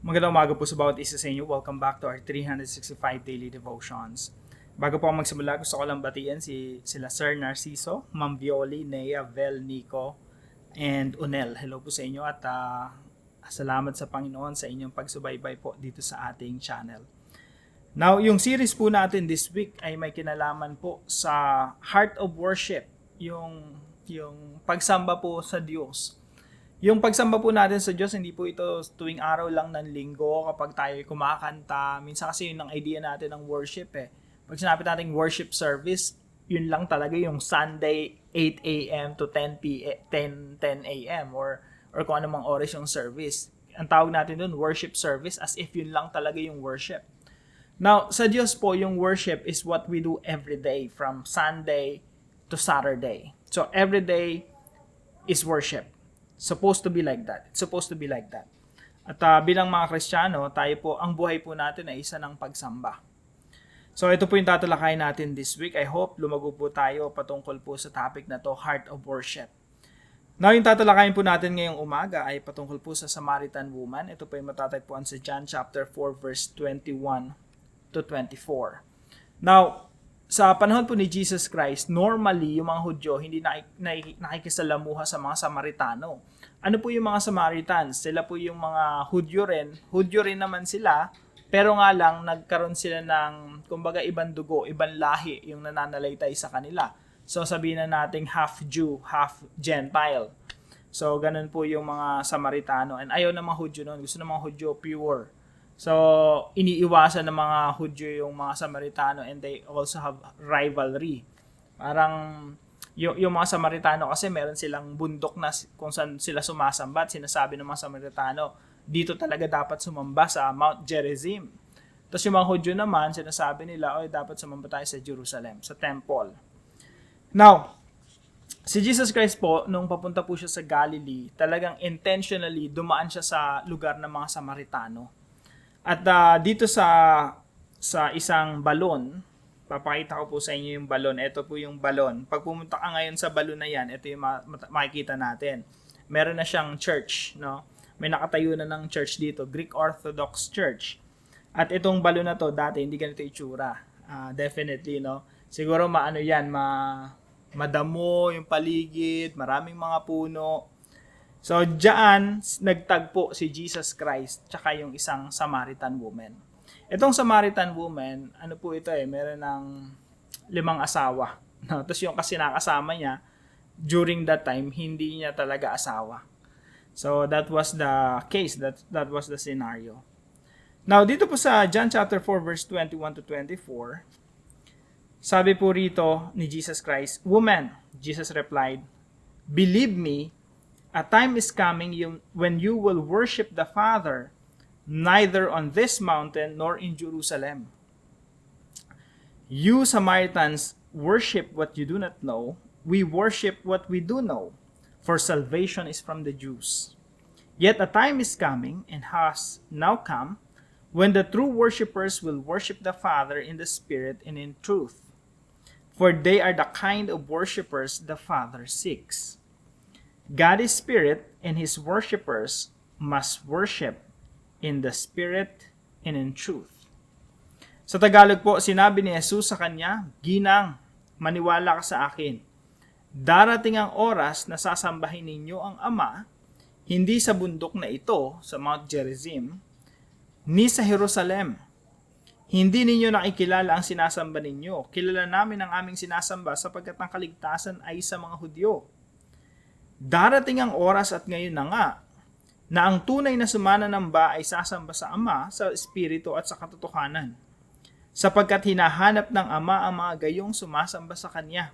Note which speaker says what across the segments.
Speaker 1: Magandang umaga po sa bawat isa sa inyo. Welcome back to our 365 Daily Devotions. Bago po ako magsimula, gusto ko lang batiin sila Sir Narciso, Ma'am Violi, Nea, Vel, Nico, and Unel. Hello po sa inyo at salamat sa Panginoon sa inyong pagsubaybay po dito sa ating channel. Now, yung series po natin this week ay may kinalaman po sa Heart of Worship, yung pagsamba po sa Diyos. Yung pagsamba po natin sa Diyos, hindi po ito tuwing araw lang ng linggo kapag tayo kumakanta. Minsan kasi yun ang idea natin ng worship eh. Pag sinabi natin worship service, yun lang talaga yung Sunday 8 a.m. to 10 a.m. or kung anumang oras yung service. Ang tawag natin dun, worship service, as if yun lang talaga yung worship. Now, sa Diyos po, yung worship is what we do every day from Sunday to Saturday. So, every day is worship. Supposed to be like that. It's supposed to be like that. At bilang mga Kristiyano, tayo po, ang buhay po natin ay isa ng pagsamba. So ito po yung tatalakayin natin this week. I hope lumago po tayo patungkol po sa topic na to, Heart of Worship. Now yung tatalakayin po natin ngayong umaga ay patungkol po sa Samaritan woman. Ito po yung matatagpuan sa John chapter 4 verse 21 to 24. Now, sa panahon po ni Jesus Christ, normally, yung mga Hudyo hindi nakikisalamuha sa mga Samaritano. Ano po yung mga Samaritans? Sila po yung mga Hudyo rin. Hudyo rin naman sila, pero nga lang, nagkaroon sila ng, kumbaga, ibang dugo, ibang lahi yung nananalaytay sa kanila. So, sabihin na natin half Jew, half Gentile. So, ganun po yung mga Samaritano. And ayaw ng mga Hudyo noon. Gusto ng mga Hudyo pure. So, iniiwasan ng mga Hudyo yung mga Samaritano and they also have rivalry. Parang, yung mga Samaritano kasi meron silang bundok na kung saan sila sumasamba at sinasabi ng mga Samaritano, dito talaga dapat sumamba sa Mount Gerizim. Tapos yung mga Hudyo naman, sinasabi nila, dapat sumamba tayo sa Jerusalem, sa temple. Now, si Jesus Christ po, nung papunta po siya sa Galilee, talagang intentionally dumaan siya sa lugar ng mga Samaritano. At dito sa isang balon, papakita ko po sa inyo yung balon. Ito po yung balon. Pag pumunta ka ngayon sa balon na yan, ito yung makikita natin. Meron na siyang church, no? May nakatayo na ng church dito, Greek Orthodox Church. At itong balon na to, dati hindi ganito itsura. Definitely, no? Siguro maano yan, madamo yung paligid, maraming mga puno. So, diyan nagtagpo si Jesus Christ tsaka yung isang Samaritan woman. Itong Samaritan woman, ano po ito meron ng 5 asawa. No? Tapos yung kasi nakasama niya, during that time, hindi niya talaga asawa. So, that was the case. That was the scenario. Now, dito po sa John chapter 4 verse 21 to 24, sabi po rito ni Jesus Christ, "Woman," Jesus replied, "believe me, a time is coming when you will worship the Father, neither on this mountain nor in Jerusalem. You Samaritans worship what you do not know. We worship what we do know, for salvation is from the Jews. Yet a time is coming, and has now come, when the true worshipers will worship the Father in the Spirit and in truth. For they are the kind of worshipers the Father seeks. God is Spirit, and His worshipers must worship in the Spirit and in truth." Sa Tagalog po, sinabi ni Jesus sa kanya, "Ginang, maniwala ka sa akin. Darating ang oras na sasambahin ninyo ang Ama, hindi sa bundok na ito, sa Mount Gerizim, ni sa Jerusalem. Hindi ninyo nakikilala ang sinasamba ninyo. Kilala namin ang aming sinasamba sapagkat ang kaligtasan ay sa mga Hudyo. Darating ang oras at ngayon na nga, na ang tunay na sumananamba ay sasamba sa Ama, sa Espiritu at sa katotohanan. Sapagkat hinahanap ng Ama ang mga gayong sumasamba sa Kanya.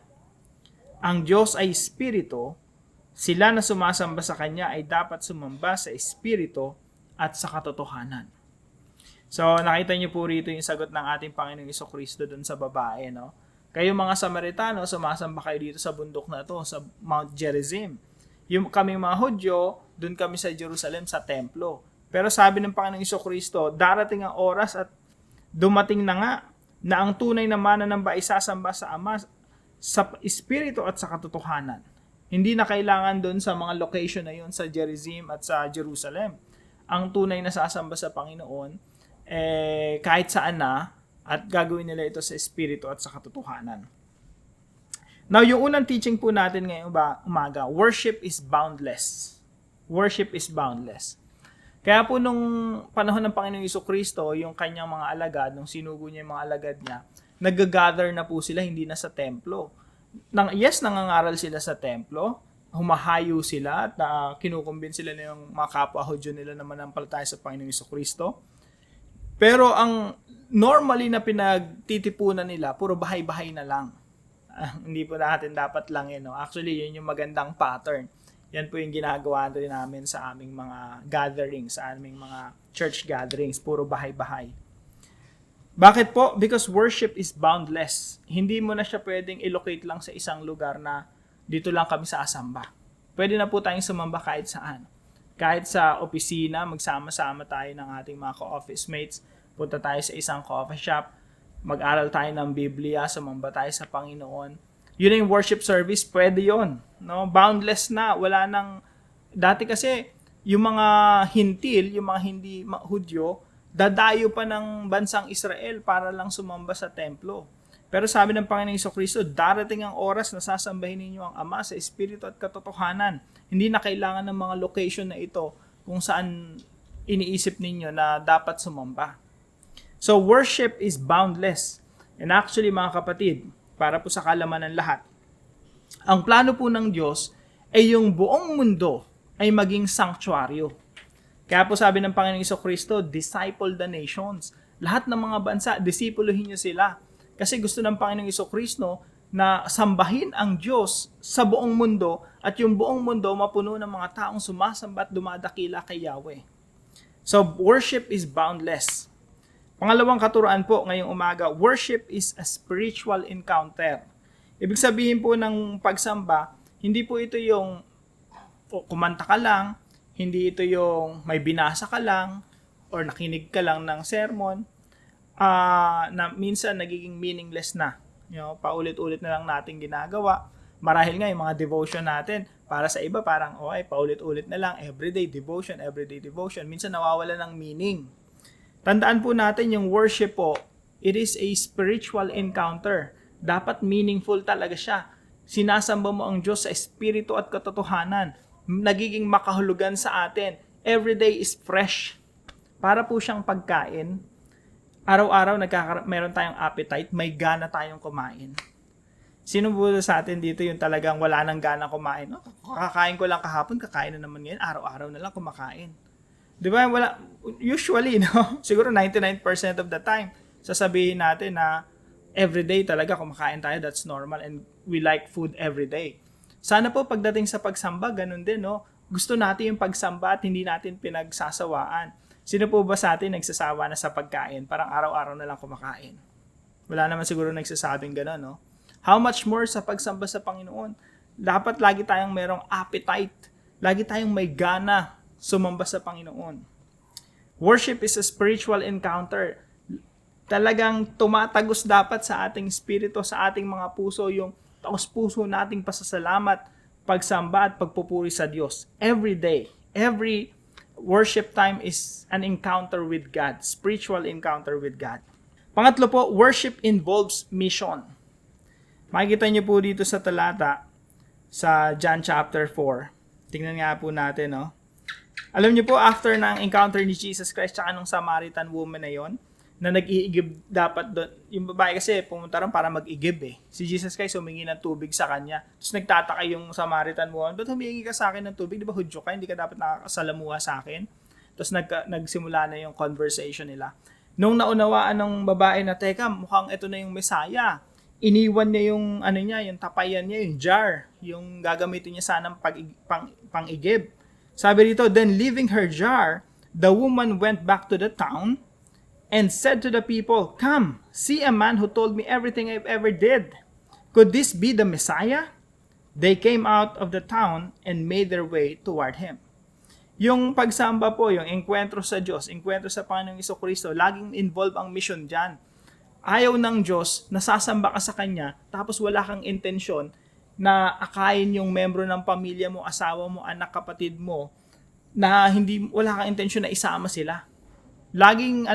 Speaker 1: Ang Diyos ay Espiritu, sila na sumasamba sa Kanya ay dapat sumamba sa Espiritu at sa katotohanan." So, nakita niyo po rito yung sagot ng ating Panginoong Jesucristo dun sa babae, no? Kayo mga Samaritano, sumasamba kayo dito sa bundok na to, sa Mount Gerizim. Yung kami mga Hudyo, dun kami sa Jerusalem sa templo. Pero sabi ng Panginoong Jesucristo, darating ang oras at dumating na nga na ang tunay na mananamba ay sasamba sa Ama sa Espiritu at sa katotohanan. Hindi na kailangan dun sa mga location na yun sa Gerizim at sa Jerusalem. ang tunay na sasamba sa Panginoon, kahit saan na, at gagawin nila ito sa espiritu at sa katotohanan. Now, yung unang teaching po natin ngayong umaga, worship is boundless. Worship is boundless. Kaya po nung panahon ng Panginoong Jesucristo, yung kanyang mga alagad, nung sinugo niya yung mga alagad niya, nag-gather na po sila, hindi na sa templo. Yes, nangangaral sila sa templo, humahayo sila at kinukumbin sila na yung mga kapwa Hudyo nila na manampalataya sa Panginoong Jesucristo. Pero ang normally na pinagtitipunan nila, puro bahay-bahay na lang. Hindi po natin dapat lang yun. No? Actually, yun yung magandang pattern. Yan po yung ginagawa rin namin sa aming mga gatherings, sa aming mga church gatherings. Puro bahay-bahay. Bakit po? Because worship is boundless. Hindi mo na siya pwedeng ilocate lang sa isang lugar na dito lang kami sa asamba. Pwede na po tayong sumamba kahit saan. Kahit sa opisina, magsama-sama tayo ng ating mga ka-office mates. Punta tayo sa isang coffee shop. Mag-aral tayo ng Biblia, sumamba tayo sa Panginoon. Yun yung worship service, pwede yun. No? Boundless na, wala nang... Dati kasi, yung mga hintil, yung mga hindi Hudyo, dadayo pa ng bansang Israel para lang sumamba sa templo. Pero sabi ng Panginoong Jesucristo, darating ang oras na sasambahin ninyo ang Ama sa Espiritu at katotohanan. Hindi na kailangan ng mga location na ito kung saan iniisip ninyo na dapat sumamba. So, worship is boundless. And actually, mga kapatid, para po sa kalaman ng lahat, ang plano po ng Diyos ay yung buong mundo ay maging sanctuaryo. Kaya po sabi ng Panginoong Jesucristo, disciple the nations. Lahat ng mga bansa, disipuluhin nyo sila. Kasi gusto ng Panginoong Jesucristo na sambahin ang Diyos sa buong mundo at yung buong mundo mapuno ng mga taong sumasamba at dumadakila kay Yahweh. So, worship is boundless. Pangalawang katuruan po ngayong umaga, worship is a spiritual encounter. Ibig sabihin po ng pagsamba, hindi po ito yung kumanta ka lang, hindi ito yung may binasa ka lang, or nakinig ka lang ng sermon, na minsan nagiging meaningless na. Paulit-ulit na lang natin ginagawa. Marahil nga yung mga devotion natin, para sa iba parang, paulit-ulit na lang, everyday devotion. Minsan nawawala ng meaning. Tandaan po natin yung worship po, it is a spiritual encounter. Dapat meaningful talaga siya. Sinasamba mo ang Diyos sa espiritu at katotohanan. Nagiging makahulugan sa atin. Every day is fresh. Para po siyang pagkain. Araw-araw meron tayong appetite, may gana tayong kumain. Sino po sa atin dito yung talagang wala nang gana kumain? Kakain ko lang kahapon, kakain na naman ngayon, araw-araw na lang kumakain. Di ba? Usually, no? Siguro 99% of the time, sasabihin natin na everyday talaga kumakain tayo, that's normal, and we like food everyday. Sana po pagdating sa pagsamba, ganun din, no? Gusto natin yung pagsamba at hindi natin pinagsasawaan. Sino po ba sa atin nagsasawa na sa pagkain? Parang araw-araw na lang kumakain. Wala naman siguro nagsasabing ganun, no? How much more sa pagsamba sa Panginoon? Dapat lagi tayong merong appetite. Lagi tayong may gana sumamba sa Panginoon. Worship is a spiritual encounter. Talagang tumatagos dapat sa ating espiritu, sa ating mga puso, yung taos-puso nating pasasalamat, pagsamba at pagpupuri sa Diyos. Every day, every worship time is an encounter with God, spiritual encounter with God. Pangatlo po, worship involves mission. Makikita niyo po dito sa talata sa John chapter 4. Tingnan nga po natin, no? Alam niyo po, after ng encounter ni Jesus Christ tsaka nung Samaritan woman na yon, na nag-iigib dapat doon. Yung babae kasi pumunta rin para mag-igib eh. Si Jesus Christ humingi ng tubig sa kanya. Tapos nagtataka yung Samaritan woman, ba't humingi ka sa akin ng tubig? Di ba Hudyo ka? Hindi ka dapat nakakasalamuha sa akin? Tapos nagsimula na yung conversation nila. Nung naunawaan ng babae na, teka, mukhang ito na yung Messiah. Iniwan niya yung, yung tapayan niya, yung jar. Yung gagamitin niya sanang pang-igib. Sabi dito, then leaving her jar, the woman went back to the town and said to the people, come, see a man who told me everything I've ever did. Could this be the Messiah? They came out of the town and made their way toward him. Yung pagsamba po, yung enkwentro sa Diyos, enkwentro sa Panginoong Jesucristo, laging involve ang mission dyan. Ayaw ng Diyos, nasasamba ka sa Kanya, tapos wala kang intensyon na akayin yung membro ng pamilya mo, asawa mo, anak, kapatid mo, na wala kang intensyon na isama sila. Laging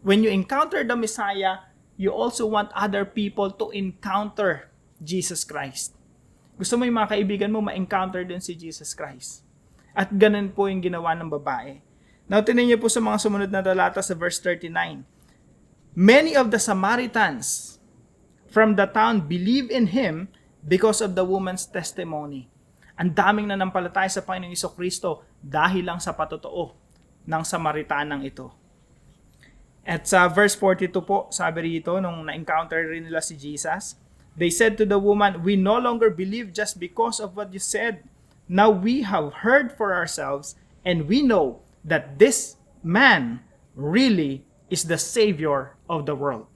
Speaker 1: when you encounter the Messiah, you also want other people to encounter Jesus Christ. Gusto mo yung mga kaibigan mo ma-encounter din si Jesus Christ. At ganun po yung ginawa ng babae. Now, tinan niyo po sa mga sumunod na talata sa verse 39. Many of the Samaritans from the town believe in him because of the woman's testimony. Ang daming nanampalataya sa Panginoong Jesucristo dahil lang sa patotoo ng Samaritanang ito. At sa verse 42 po, sabi rito, nung na-encounter rin nila si Jesus, they said to the woman, "We no longer believe just because of what you said. Now we have heard for ourselves, and we know that this man really is the Savior of the world."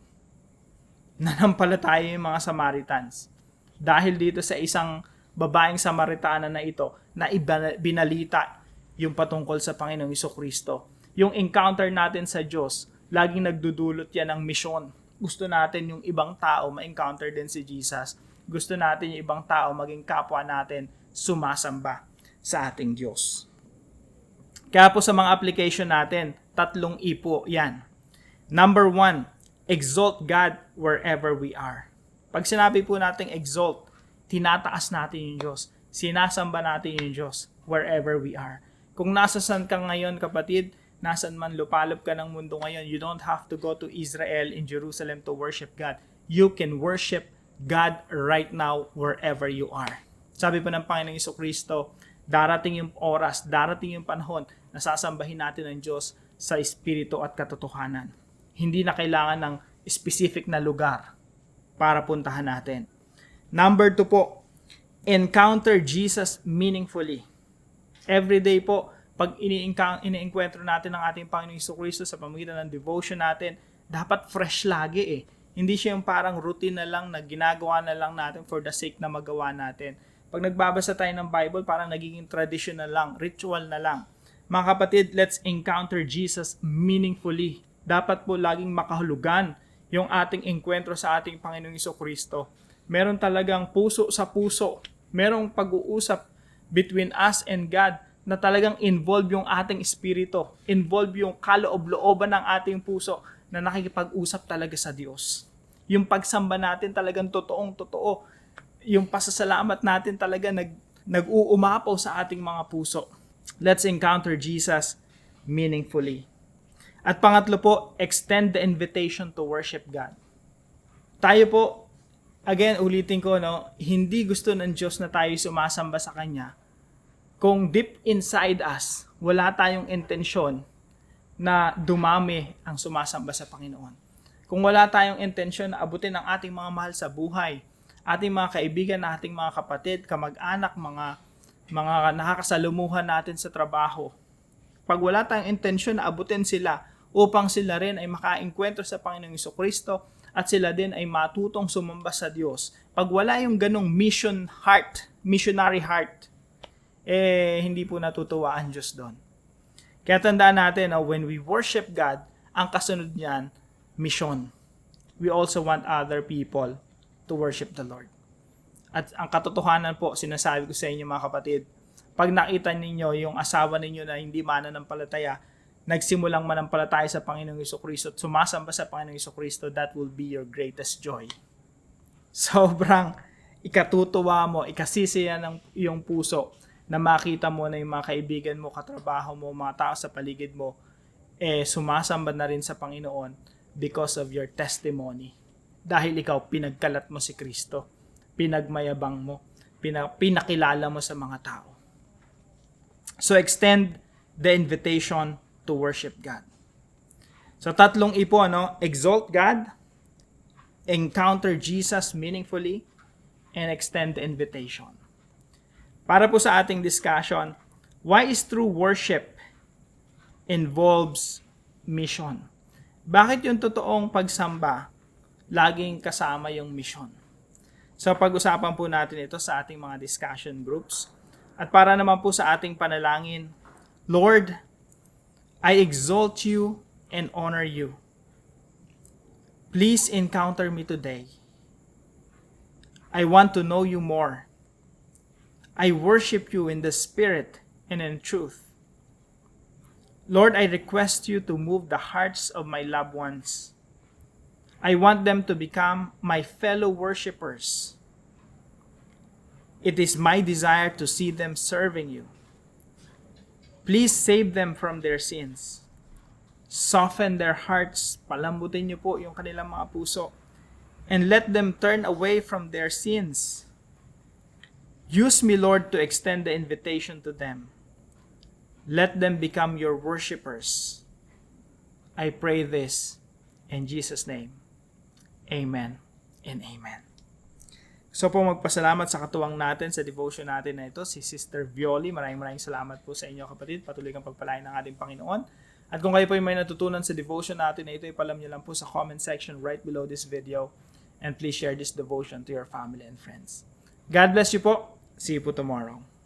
Speaker 1: Nanampalataya yung mga Samaritans. Dahil dito sa isang babaeng Samaritana na ito, na binalita yung patungkol sa Panginoong Jesucristo. Yung encounter natin sa Diyos, laging nagdudulot yan ng misyon. Gusto natin yung ibang tao ma-encounter din si Jesus. Gusto natin yung ibang tao maging kapwa natin sumasamba sa ating Diyos. Kaya po sa mga application natin, 3 ipo yan. Number 1, exalt God wherever we are. Pag sinabi po natin exalt, tinataas natin yung Diyos. Sinasamba natin yung Diyos wherever we are. Kung nasasan ka ngayon, kapatid, nasan man lupalop ka ng mundo ngayon, you don't have to go to Israel in Jerusalem to worship God. You can worship God right now wherever you are. Sabi po ng Panginoong Jesucristo, darating yung oras, darating yung panahon na sasambahin natin ang Diyos sa espiritu at katotohanan. Hindi na kailangan ng specific na lugar para puntahan natin. Number 2 po, encounter Jesus meaningfully. Every day po, pag ini-encuentro natin ang ating Panginoong Jesucristo sa pamamagitan ng devotion natin, dapat fresh lagi eh. Hindi siya yung parang routine na lang na ginagawa na lang natin for the sake na magawa natin. Pag nagbabasa tayo ng Bible, parang nagiging tradition na lang, ritual na lang. Mga kapatid, let's encounter Jesus meaningfully. Dapat po laging makahulugan yung ating enkwentro sa ating Panginoong Jesucristo. Meron talagang puso sa puso. Merong pag-uusap between us and God na talagang involve yung ating espiritu, involve yung kaloob-looban ng ating puso na nakikipag-usap talaga sa Diyos. Yung pagsamba natin talagang totoong-totoo. Yung pasasalamat natin talaga nag-uumapaw sa ating mga puso. Let's encounter Jesus meaningfully. At pangatlo po, extend the invitation to worship God. Tayo po, again, ulitin ko, hindi gusto ng Diyos na tayo sumasamba sa Kanya kung deep inside us, wala tayong intensyon na dumami ang sumasamba sa Panginoon. Kung wala tayong intensyon na abutin ang ating mga mahal sa buhay, ating mga kaibigan, ating mga kapatid, kamag-anak, mga nakakasalumuhan natin sa trabaho, pag wala tayong intensyon na abutin sila upang sila rin ay maka-enkwentro sa Panginoong Jesucristo at sila din ay matutong sumamba sa Diyos, pag wala yung ganong missionary heart, hindi po natutuwa ang Diyos doon. Kaya tandaan natin, when we worship God, ang kasunod niyan, mission. We also want other people to worship the Lord. At ang katotohanan po, sinasabi ko sa inyo mga kapatid, pag nakita ninyo yung asawa ninyo na hindi mananampalataya, nagsimulang manampalataya sa Panginoong Jesucristo at sumasamba sa Panginoong Jesucristo, that will be your greatest joy. Sobrang ikatutuwa mo, ikasisiya ng iyong puso na makita mo na yung mga kaibigan mo, katrabaho mo, mga tao sa paligid mo, sumasamba na rin sa Panginoon because of your testimony. Dahil ikaw, pinagkalat mo si Kristo, pinagmayabang mo, pinakilala mo sa mga tao. So extend the invitation to worship God. So 3 ipo, exalt God, encounter Jesus meaningfully, and extend the invitation. Para po sa ating discussion, why is true worship involves mission? Bakit yung totoong pagsamba laging kasama yung mission? So pag-usapan po natin ito sa ating mga discussion groups. At para naman po sa ating panalangin, Lord, I exalt you and honor you. Please encounter me today. I want to know you more. I worship you in the spirit and in truth. Lord, I request you to move the hearts of my loved ones. I want them to become my fellow worshipers. It is my desire to see them serving you. Please save them from their sins. Soften their hearts. Palambutin niyo po yung kanilang mga puso. And let them turn away from their sins. Use me, Lord, to extend the invitation to them. Let them become your worshipers. I pray this in Jesus' name. Amen and amen. So po magpasalamat sa katuwang natin sa devotion natin na ito, si Sister Violi. Maraming salamat po sa inyo kapatid. Patuloy kang pagpalain ng ating Panginoon. At kung kayo po may natutunan sa devotion natin na ito, ipalam nyo lang po sa comment section right below this video. And please share this devotion to your family and friends. God bless you po. See you po tomorrow.